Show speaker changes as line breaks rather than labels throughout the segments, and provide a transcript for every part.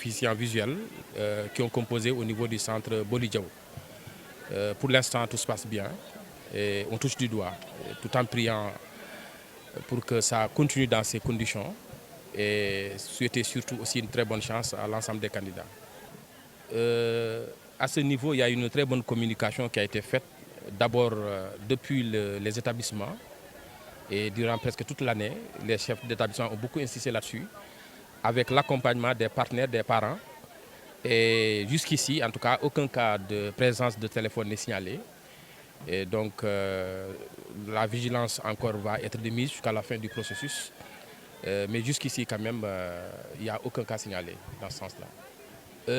déficients visuels qui ont composé au niveau du centre Bolidjaou. Pour l'instant, tout se passe bien et on touche du doigt, tout en priant pour que ça continue dans ces conditions et souhaiter surtout aussi une très bonne chance à l'ensemble des candidats. À ce niveau, il y a une très bonne communication qui a été faite, d'abord depuis les établissements et durant presque toute l'année. Les chefs d'établissement ont beaucoup insisté là-dessus, avec l'accompagnement des partenaires, des parents. Et jusqu'ici, en tout cas, aucun cas de présence de téléphone n'est signalé. Et donc, la vigilance encore va être de mise jusqu'à la fin du processus. Mais jusqu'ici, quand même, il n'y a aucun cas signalé dans ce sens-là.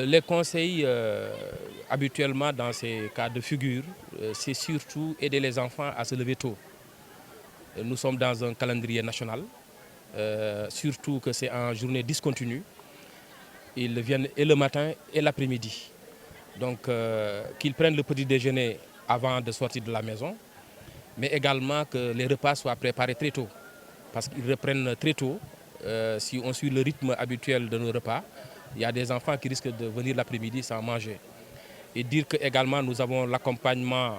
Les conseils, habituellement, dans ces cas de figure, c'est surtout aider les enfants à se lever tôt. Nous sommes dans un calendrier national, surtout que c'est en journée discontinue. Ils viennent et le matin et l'après-midi. Donc, qu'ils prennent le petit déjeuner avant de sortir de la maison, mais également que les repas soient préparés très tôt. Parce qu'ils reprennent très tôt. Si on suit le rythme habituel de nos repas, il y a des enfants qui risquent de venir l'après-midi sans manger. Et dire que également nous avons l'accompagnement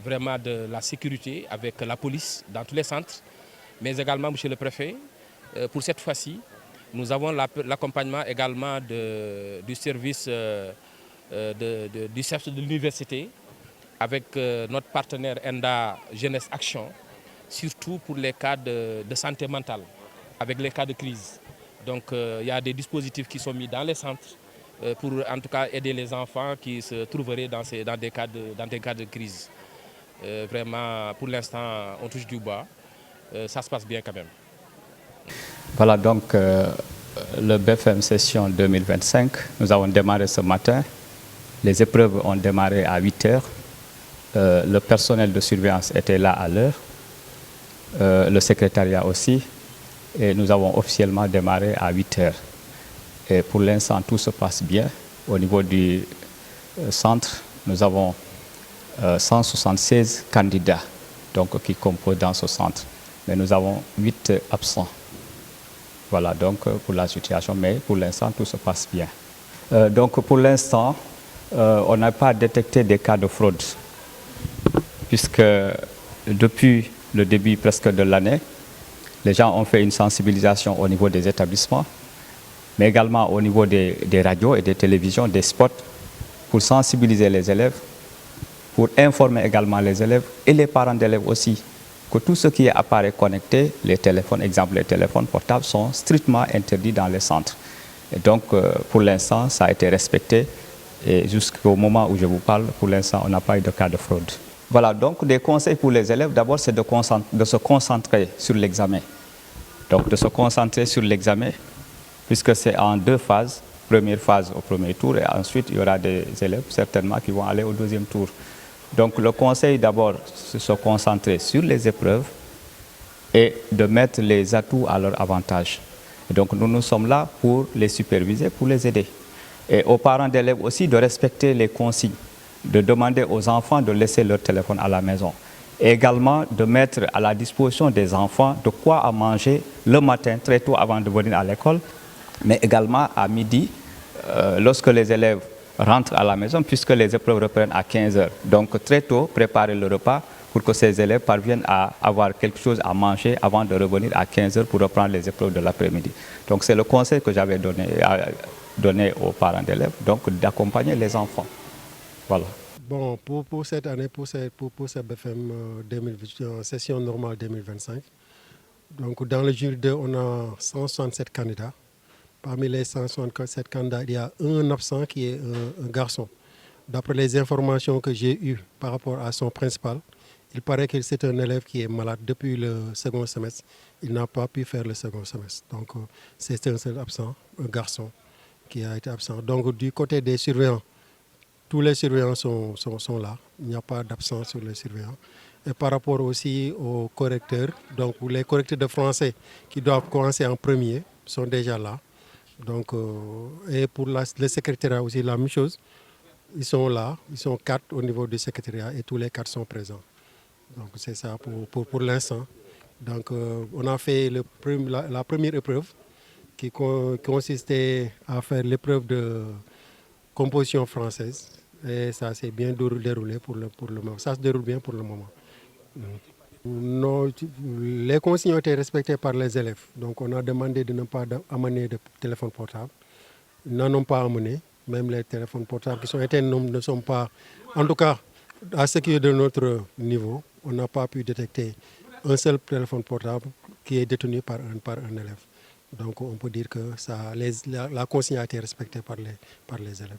vraiment de la sécurité avec la police dans tous les centres, mais également, monsieur le préfet, pour cette fois-ci, nous avons l'accompagnement également du service du CEPS de l'université avec notre partenaire ENDA Jeunesse Action, surtout pour les cas de santé mentale, avec les cas de crise. Donc il y a des dispositifs qui sont mis dans les centres pour en tout cas aider les enfants qui se trouveraient dans des cas de crise. Vraiment, pour l'instant, on touche du bois. Ça se passe bien quand même.
Voilà donc le BFM Session 2025. Nous avons démarré ce matin. Les épreuves ont démarré à 8 heures. Le personnel de surveillance était là à l'heure. Le secrétariat aussi. Et nous avons officiellement démarré à 8 heures. Et pour l'instant, tout se passe bien. Au niveau du centre, nous avons 176 candidats donc, qui composent dans ce centre. Mais nous avons 8 absents. Voilà donc pour la situation, mais pour l'instant, tout se passe bien. Donc pour l'instant, on n'a pas détecté des cas de fraude, puisque depuis le début presque de l'année, les gens ont fait une sensibilisation au niveau des établissements, mais également au niveau des radios et des télévisions, des spots, pour sensibiliser les élèves, pour informer également les élèves et les parents d'élèves aussi, que tout ce qui est appareil connecté, les téléphones, exemple les téléphones portables, sont strictement interdits dans les centres. Et donc, pour l'instant, ça a été respecté. Et jusqu'au moment où je vous parle, pour l'instant, on n'a pas eu de cas de fraude. Voilà, donc des conseils pour les élèves, d'abord, c'est de se concentrer sur l'examen. Donc, de se concentrer sur l'examen, puisque c'est en 2 phases. Première phase au premier tour, et ensuite, il y aura des élèves, certainement, qui vont aller au 2e tour. Donc, le conseil, d'abord, c'est de se concentrer sur les épreuves et de mettre les atouts à leur avantage. Et donc, nous sommes là pour les superviser, pour les aider. Et aux parents d'élèves aussi de respecter les consignes, de demander aux enfants de laisser leur téléphone à la maison. Et également de mettre à la disposition des enfants de quoi à manger le matin, très tôt avant de venir à l'école, mais également à midi, lorsque les élèves rentrent à la maison, puisque les épreuves reprennent à 15 heures. Donc très tôt, préparer le repas pour que ces élèves parviennent à avoir quelque chose à manger avant de revenir à 15 heures pour reprendre les épreuves de l'après-midi. Donc c'est le conseil que j'avais donné aux parents d'élèves, donc d'accompagner les enfants. Voilà.
Bon, pour cette année, pour cette BFM session normale 2025, donc dans le jury 2, on a 167 candidats. Parmi les 167 candidats, il y a un absent qui est un garçon. D'après les informations que j'ai eues par rapport à son principal, il paraît que c'est un élève qui est malade depuis le second semestre. Il n'a pas pu faire le second semestre. Donc c'est un seul absent, un garçon qui a été absent. Donc du côté des surveillants, tous les surveillants sont là. Il n'y a pas d'absence sur les surveillants. Et par rapport aussi aux correcteurs, donc les correcteurs de français qui doivent commencer en premier sont déjà là. Donc, et pour le secrétariat aussi, la même chose. Ils sont là, ils sont 4 au niveau du secrétariat et tous les 4 sont présents. Donc c'est ça pour l'instant. Donc on a fait la première épreuve qui consistait à faire l'épreuve de composition française. Et ça s'est bien déroulé pour le moment. Ça se déroule bien pour le moment. Non, les consignes ont été respectées par les élèves. Donc on a demandé de ne pas amener de téléphone portable. Ils n'en ont pas amené. Même les téléphones portables qui sont éteints ne sont pas... En tout cas, à ce qui est de notre niveau, on n'a pas pu détecter un seul téléphone portable qui est détenu par un élève. Donc on peut dire que la consigne a été respectée par les élèves.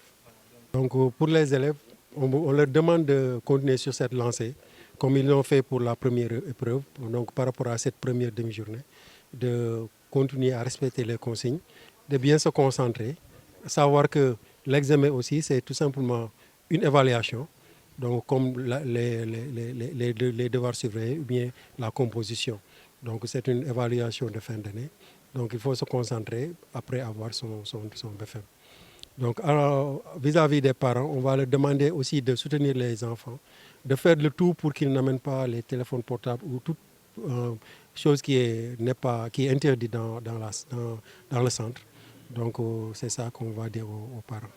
Donc pour les élèves, on leur demande de continuer sur cette lancée, comme ils l'ont fait pour la première épreuve, donc par rapport à cette première demi-journée, de continuer à respecter les consignes, de bien se concentrer, savoir que l'examen aussi, c'est tout simplement une évaluation, donc comme les devoirs surveillés ou bien la composition. Donc c'est une évaluation de fin d'année, donc il faut se concentrer après avoir son BFM. Donc, vis-à-vis des parents, on va leur demander aussi de soutenir les enfants, de faire le tout pour qu'ils n'amènent pas les téléphones portables ou toute chose qui est interdite dans le centre. Donc, c'est ça qu'on va dire aux parents.